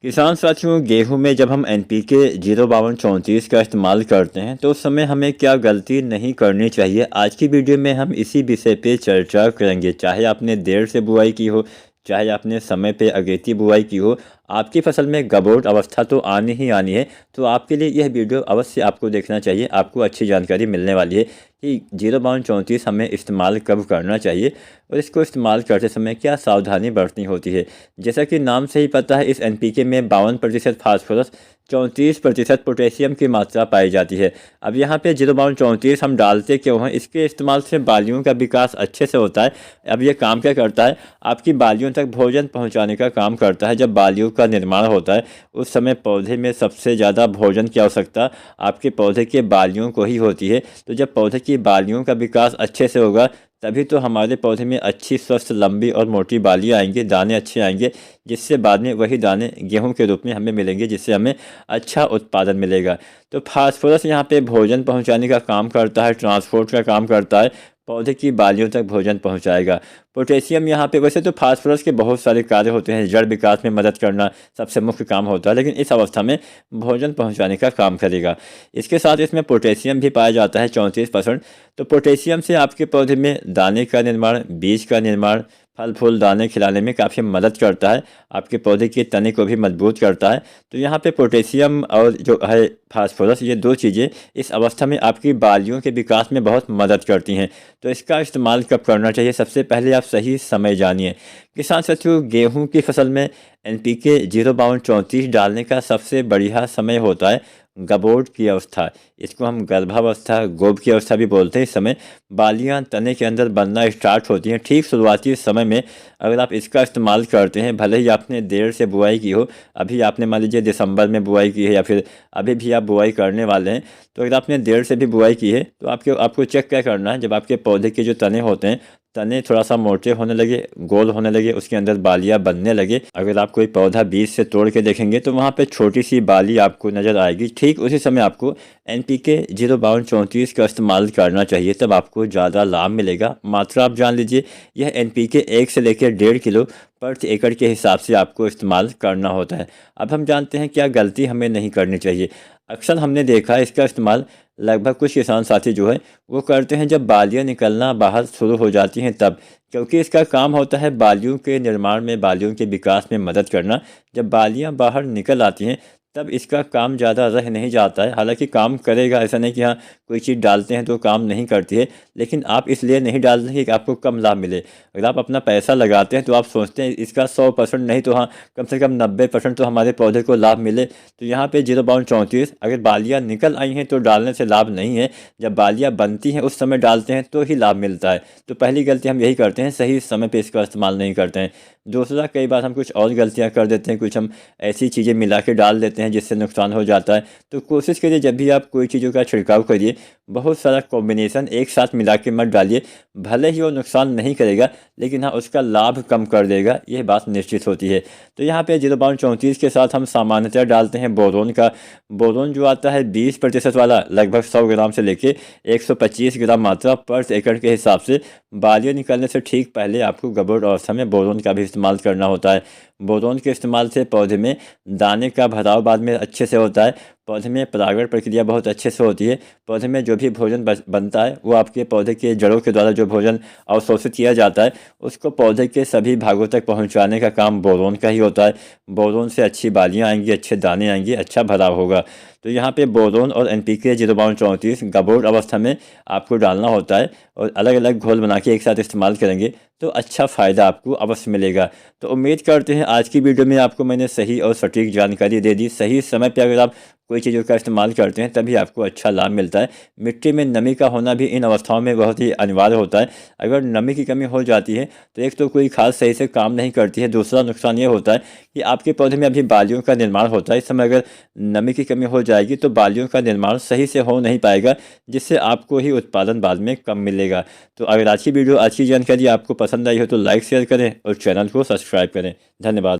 किसान साथियों, गेहूं में जब हम एनपीके 05234 का इस्तेमाल करते हैं तो उस समय हमें क्या गलती नहीं करनी चाहिए। आज की वीडियो में हम इसी विषय पे चर्चा करेंगे। चाहे आपने देर से बुआई की हो, चाहे आपने समय पे अगेती बुआई की हो, आपकी फसल में गबोट अवस्था तो आनी ही आनी है। तो आपके लिए यह वीडियो अवश्य आपको देखना चाहिए। आपको अच्छी जानकारी मिलने वाली है कि 05234 हमें इस्तेमाल कब करना चाहिए और इसको इस्तेमाल करते समय क्या सावधानी बरतनी होती है। जैसा कि नाम से ही पता है, इस एनपीके में 52% फास्फोरस, 34% पोटेशियम की मात्रा पाई जाती है। अब यहाँ पे 05234 हम डालते क्यों हैं? इसके इस्तेमाल से बालियों का विकास अच्छे से होता है। अब ये काम क्या करता है? आपकी बालियों तक भोजन पहुँचाने का काम करता है। जब बालियों का निर्माण होता है उस समय पौधे में सबसे ज़्यादा भोजन की आवश्यकता आपके पौधे के बालियों को ही होती है। तो जब पौधे की बालियों का विकास अच्छे से होगा तभी तो हमारे पौधे में अच्छी स्वस्थ लंबी और मोटी बालियाँ आएंगी, दाने अच्छे आएंगे, जिससे बाद में वही दाने गेहूं के रूप में हमें मिलेंगे, जिससे हमें अच्छा उत्पादन मिलेगा। तो फास्फोरस यहाँ पे भोजन पहुंचाने का काम करता है, ट्रांसपोर्ट का काम करता है, पौधे की बालियों तक भोजन पहुंचाएगा। पोटेशियम यहाँ पे, वैसे तो फास्फोरस के बहुत सारे कार्य होते हैं, जड़ विकास में मदद करना सबसे मुख्य काम होता है, लेकिन इस अवस्था में भोजन पहुंचाने का काम करेगा। इसके साथ इसमें पोटेशियम भी पाया जाता है 34%। तो पोटेशियम से आपके पौधे में दाने का निर्माण, बीज का निर्माण, फल फूल दाने खिलाने में काफ़ी मदद करता है, आपके पौधे के तने को भी मजबूत करता है। तो यहाँ पे पोटेशियम और जो है फास्फोरस, ये दो चीज़ें इस अवस्था में आपकी बालियों के विकास में बहुत मदद करती हैं। तो इसका इस्तेमाल कब करना चाहिए? सबसे पहले आप सही समय जानिए। किसान साथियों, गेहूं की फसल में एनपीके 05234 डालने का सबसे बढ़िया समय होता है गबोट की अवस्था। इसको हम गर्भावस्था, गोब की अवस्था भी बोलते हैं। इस समय बालियां तने के अंदर बनना स्टार्ट होती हैं। ठीक शुरुआती समय में अगर आप इसका इस्तेमाल करते हैं, भले ही आपने देर से बुआई की हो, अभी आपने मान लीजिए दिसंबर में बुआई की है या फिर अभी भी आप बुआई करने वाले हैं, तो अगर आपने देर से भी बुआई की है तो आपको चेक क्या करना है, जब आपके पौधे के जो तने होते हैं, तने थोड़ा सा मोटे होने लगे, गोल होने लगे, उसके अंदर बालियां बनने लगे, अगर आप कोई पौधा बीज से तोड़ के देखेंगे तो वहाँ पे छोटी सी बाली आपको नज़र आएगी। ठीक उसी समय आपको एनपीके 05234 का इस्तेमाल करना चाहिए, तब आपको ज़्यादा लाभ मिलेगा। मात्रा आप जान लीजिए, यह एनपीके 1 से लेकर 1.5 किलो प्रति एकड़ के हिसाब से आपको इस्तेमाल करना होता है। अब हम जानते हैं क्या गलती हमें नहीं करनी चाहिए। अक्सर हमने देखा है इसका इस्तेमाल लगभग कुछ किसान साथी जो है वो करते हैं जब बालियां निकलना बाहर शुरू हो जाती हैं तब, क्योंकि इसका काम होता है बालियों के निर्माण में, बालियों के विकास में मदद करना। जब बालियां बाहर निकल आती हैं तब इसका काम ज़्यादा रह नहीं जाता है। हालांकि काम करेगा, ऐसा नहीं कि हाँ कोई चीज़ डालते हैं तो काम नहीं करती है, लेकिन आप इसलिए नहीं डालते हैं कि आपको कम लाभ मिले। अगर आप अपना पैसा लगाते हैं तो आप सोचते हैं इसका 100% नहीं तो हाँ कम से कम 90% तो हमारे पौधे को लाभ मिले। तो यहाँ पे 05234 अगर बालियाँ निकल आई हैं तो डालने से लाभ नहीं है, जब बालियाँ बनती हैं उस समय डालते हैं तो ही लाभ मिलता है। तो पहली गलती हम यही करते हैं, सही समय पर इसका इस्तेमाल नहीं करते हैं। दूसरा, कई बार हम कुछ और गलतियाँ कर देते हैं, कुछ हम ऐसी चीज़ें मिला के डाल देते हैं जिससे नुकसान हो जाता है। तो कोशिश करिए जब भी आप कोई चीज़ों का छिड़काव करिए, बहुत सारा कॉम्बिनेशन एक साथ मिला के मत डालिए। भले ही वो नुकसान नहीं करेगा लेकिन हाँ उसका लाभ कम कर देगा, यह बात निश्चित होती है। तो यहाँ पे 05234 के साथ हम सामान्यतः डालते हैं बोरोन का। बोरोन जो आता है 20% वाला, लगभग 100 ग्राम से लेके 125 ग्राम मात्रा पर एकड़ के हिसाब से। बालियाँ निकलने से ठीक पहले आपको गबोट अवस्था में बोरोन का भी इस्तेमाल करना होता है। बोरोन के इस्तेमाल से पौधे में दाने का भराव बाद में अच्छे से होता है, पौधे में परागण प्रक्रिया बहुत अच्छे से होती है। पौधे में जो भी भोजन बनता है वो आपके पौधे के जड़ों के द्वारा जो भोजन अवशोषित किया जाता है उसको पौधे के सभी भागों तक पहुंचाने का काम बोरोन का ही होता है। बोरोन से अच्छी बालियां आएंगी, अच्छे दाने आएंगे, अच्छा भराव होगा। तो यहाँ पे बोरोन और एनपीके 05234 गबोट अवस्था में आपको डालना होता है और अलग अलग घोल बना के एक साथ इस्तेमाल करेंगे तो अच्छा फ़ायदा आपको अवश्य मिलेगा। तो उम्मीद करते हैं आज की वीडियो में आपको मैंने सही और सटीक जानकारी दे दी। सही समय पे अगर आप कोई चीज़ों का इस्तेमाल करते हैं तभी आपको अच्छा लाभ मिलता है। मिट्टी में नमी का होना भी इन अवस्थाओं में बहुत ही अनिवार्य होता है। अगर नमी की कमी हो जाती है तो एक तो कोई खाद सही से काम नहीं करती है, दूसरा नुकसान ये होता है कि आपके पौधे में अभी बालियों का निर्माण होता है। इस समय अगर नमी की कमी हो जाएगी तो बालियों का निर्माण सही से हो नहीं पाएगा, जिससे आपको ही उत्पादन बाद में कम मिलेगा। तो अगर आज की वीडियो, आज की जानकारी आपको पसंद आई हो तो लाइक शेयर करें और चैनल को सब्सक्राइब करें। धन्यवाद।